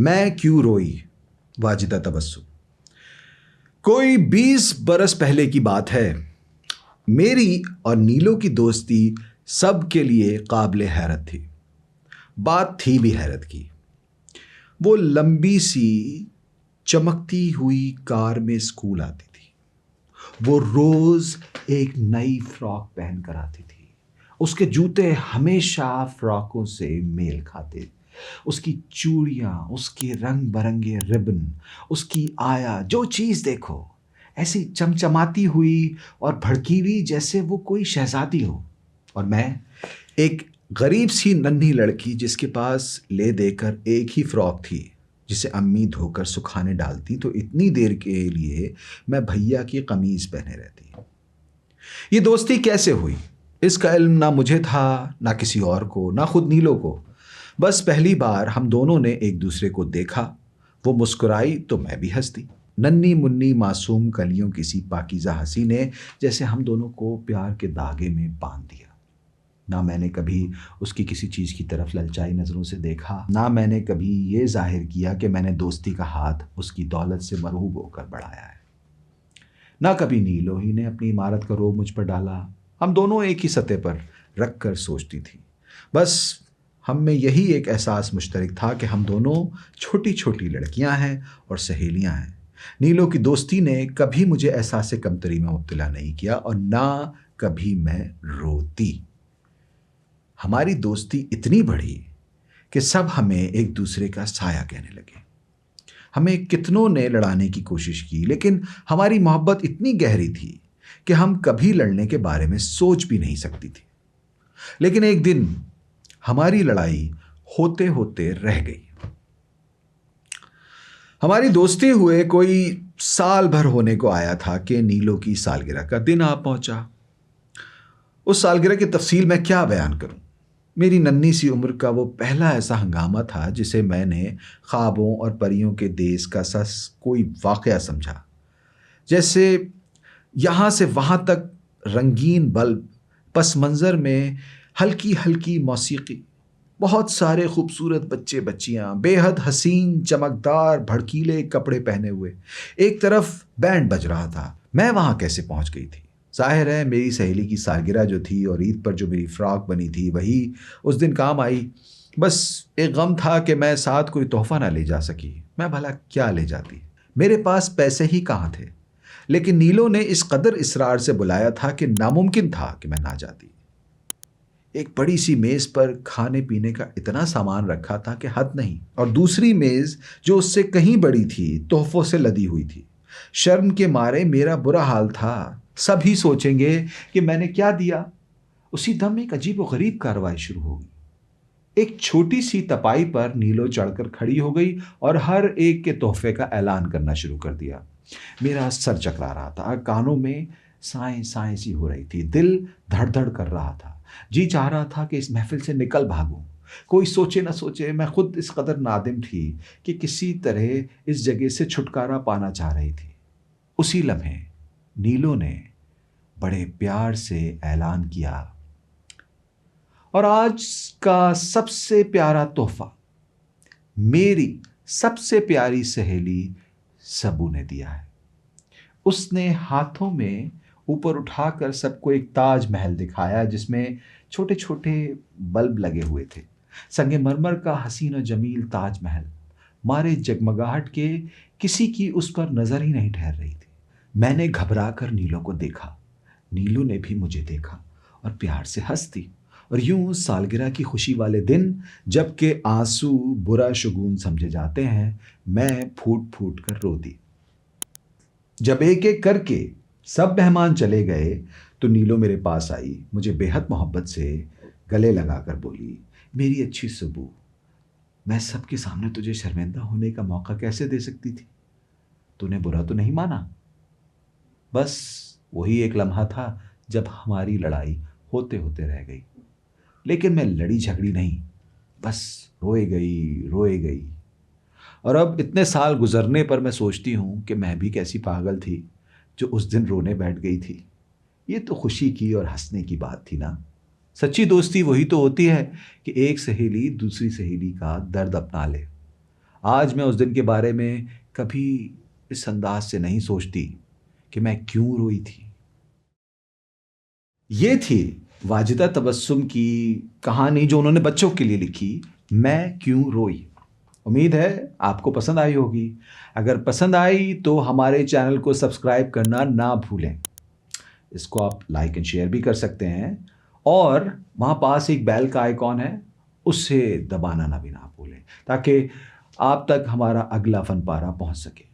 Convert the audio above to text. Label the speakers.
Speaker 1: मैं क्यों रोई वाजिदा तबस्सुम। कोई 20 बरस पहले की बात है। मेरी और नीलो की दोस्ती सब के लिए काबिल हैरत थी। बात थी भी हैरत की। वो लंबी सी चमकती हुई कार में स्कूल आती थी। वो रोज एक नई फ्रॉक पहन कर आती थी। उसके जूते हमेशा फ्रॉकों से मेल खाते। उसकी चूड़ियाँ, उसके रंग बरंगे रिबन, उसकी आया, जो चीज़ देखो ऐसी चमचमाती हुई और भड़कीली जैसे वो कोई शहजादी हो। और मैं एक गरीब सी नन्ही लड़की जिसके पास ले देकर एक ही फ्रॉक थी जिसे अम्मी धोकर सुखाने डालती तो इतनी देर के लिए मैं भैया की कमीज पहने रहती। ये दोस्ती कैसे हुई इसका इल्म ना मुझे था, ना किसी और को, ना खुद नीलो को। बस पहली बार हम दोनों ने एक दूसरे को देखा। वो मुस्कुराई तो मैं भी हंस दी। नन्ही मुन्नी मासूम कलियों की सी पाकीज़ा हंसी ने जैसे हम दोनों को प्यार के धागे में बांध दिया। ना मैंने कभी उसकी किसी चीज़ की तरफ ललचाई नज़रों से देखा, ना मैंने कभी ये जाहिर किया कि मैंने दोस्ती का हाथ उसकी दौलत से मरहूब होकर बढ़ाया है। ना कभी नीलो ही ने अपनी इमारत का रोब मुझ पर डाला। हम दोनों एक ही सतह पर रख कर सोचती थी। बस हम में यही एक एहसास मुश्तरक था कि हम दोनों छोटी छोटी लड़कियां हैं और सहेलियां हैं। नीलो की दोस्ती ने कभी मुझे एहसास कमतरी में मुब्तला नहीं किया और ना कभी मैं रोती। हमारी दोस्ती इतनी बढ़ी कि सब हमें एक दूसरे का साया कहने लगे। हमें कितनों ने लड़ाने की कोशिश की, लेकिन हमारी मोहब्बत इतनी गहरी थी कि हम कभी लड़ने के बारे में सोच भी नहीं सकती थी। लेकिन एक दिन हमारी लड़ाई होते होते रह गई। हमारी दोस्ती हुए कोई साल भर होने को आया था कि नीलो की सालगिरह का दिन आ पहुंचा। उस सालगिरह की तफसील मैं क्या बयान करूं। मेरी नन्ही सी उम्र का वो पहला ऐसा हंगामा था जिसे मैंने ख्वाबों और परियों के देश का सा कोई वाक़या समझा। जैसे यहाँ से वहाँ तक रंगीन बल्ब, पस मंज़र में हल्की हल्की मौसीकी, बहुत सारे खूबसूरत बच्चे बच्चियाँ, बेहद हसीन चमकदार भड़कीले कपड़े पहने हुए। एक तरफ बैंड बज रहा था। मैं वहाँ कैसे पहुँच गई थी? जाहिर है मेरी सहेली की सालगिरह जो थी और ईद पर जो मेरी फ़्रॉक बनी थी वही उस दिन काम आई। बस एक गम था कि मैं साथ कोई तोहफ़ा ना ले जा सकी। मैं भला क्या ले जाती? मेरे पास पैसे ही कहाँ थे। लेकिन नीलो ने इस कदर इसरार से बुलाया था कि नामुमकिन था कि मैं ना जाती। एक बड़ी सी मेज़ पर खाने पीने का इतना सामान रखा था कि हद नहीं, और दूसरी मेज़ जो उससे कहीं बड़ी थी तोहफ़ों से लदी हुई थी। शर्म के मारे मेरा बुरा हाल था। सभी सोचेंगे कि मैंने क्या दिया। उसी दम एक अजीब व गरीब कार्रवाई शुरू हो गई। एक छोटी सी तपाई पर नीलो चढ़कर खड़ी हो गई और हर एक के तोहफे का ऐलान करना शुरू कर दिया। मेरा सर चकरा रहा था, कानों में साएं साएं सी हो रही थी, दिल धड़ धड़ कर रहा था। जी चाह रहा था कि इस महफिल से निकल भागूं। कोई सोचे न सोचे मैं खुद इस कदर नादिम थी कि किसी तरह इस जगह से छुटकारा पाना चाह रही थी। उसी लम्हे नीलो ने बड़े प्यार से ऐलान किया, और आज का सबसे प्यारा तोहफा मेरी सबसे प्यारी सहेली सबू ने दिया है। उसने हाथों में ऊपर उठाकर सबको एक ताज महल दिखाया जिसमें छोटे छोटे बल्ब लगे हुए थे। संगमरमर का हसीन और जमील ताज महल मारे जगमगाहट के किसी की उस पर नजर ही नहीं ठहर रही थी। मैंने घबरा कर नीलो को देखा। नीलो ने भी मुझे देखा और प्यार से हंस दी। और यूं सालगिरह की खुशी वाले दिन जबकि आंसू बुरा शगुन समझे जाते हैं, मैं फूट फूट कर रो दी। जब एक एक करके सब मेहमान चले गए तो नीलो मेरे पास आई, मुझे बेहद मोहब्बत से गले लगाकर बोली, मेरी अच्छी सुबू, मैं सबके सामने तुझे शर्मिंदा होने का मौका कैसे दे सकती थी? तूने बुरा तो नहीं माना? बस वही एक लम्हा था जब हमारी लड़ाई होते होते रह गई। लेकिन मैं लड़ी झगड़ी नहीं, बस रोए गई रोए गई। और अब इतने साल गुजरने पर मैं सोचती हूँ कि मैं भी कैसी पागल थी जो उस दिन रोने बैठ गई थी। ये तो खुशी की और हंसने की बात थी ना। सच्ची दोस्ती वही तो होती है कि एक सहेली दूसरी सहेली का दर्द अपना ले। آج میں اس دن کے بارے میں کبھی اس انداز سے نہیں سوچتی کہ میں کیوں روئی تھی۔ یہ تھی واجدہ تبسم کی کہانی جو انہوں نے بچوں کے لیے لکھی، میں کیوں روئی۔ امید ہے آپ کو پسند آئی ہوگی۔ اگر پسند آئی تو ہمارے چینل کو سبسکرائب کرنا نہ بھولیں۔ اس کو آپ لائک اینڈ شیئر بھی کر سکتے ہیں، اور وہاں پاس ایک بیل کا آئیکن ہے، اس سے دبانا بھی نہ بھولیں تاکہ آپ تک ہمارا اگلا فن پارہ پہنچ سکے۔